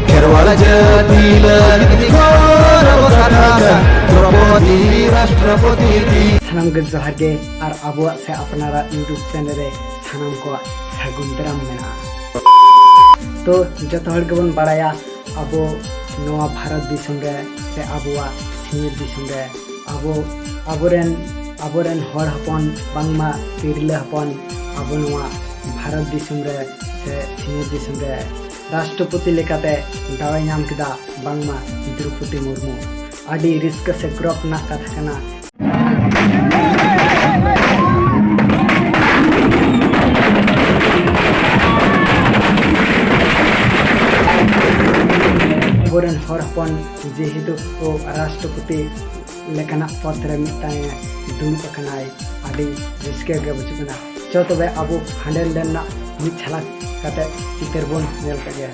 खेरवाला जाति लगी गौरव कथा द्रौपदी राष्ट्रपति सानाम के जोहार के और आबुआ से अपनारा यूट्यूब चैनल रे सानाम को सागुन दाराम मेना। तो जतो हर गेबन बाड़ाया आबो नवा भारत दिसम रे से आबुआ सिंह दिसम रे आबोरेन हर हपन बांगमा तिरले हपन आबो नवा भारत दिसम रे से सिंह दिसम रे राष्ट्रपति लेकाते दावाई नाम किदा बांगमा द्रौपदी मुर्मू आदि रिस्क से ग्रप ना कथा कना। आबोरेन हर हपन जेहेतु ओ राष्ट्रपति लेकाना पद रे मिटांग दुड़ुब अकनाय आदि रिस्क गे बुझुकना। चो तबे आबो हांडेल देना मिट छलाक कते चितर बोन नेल कगे।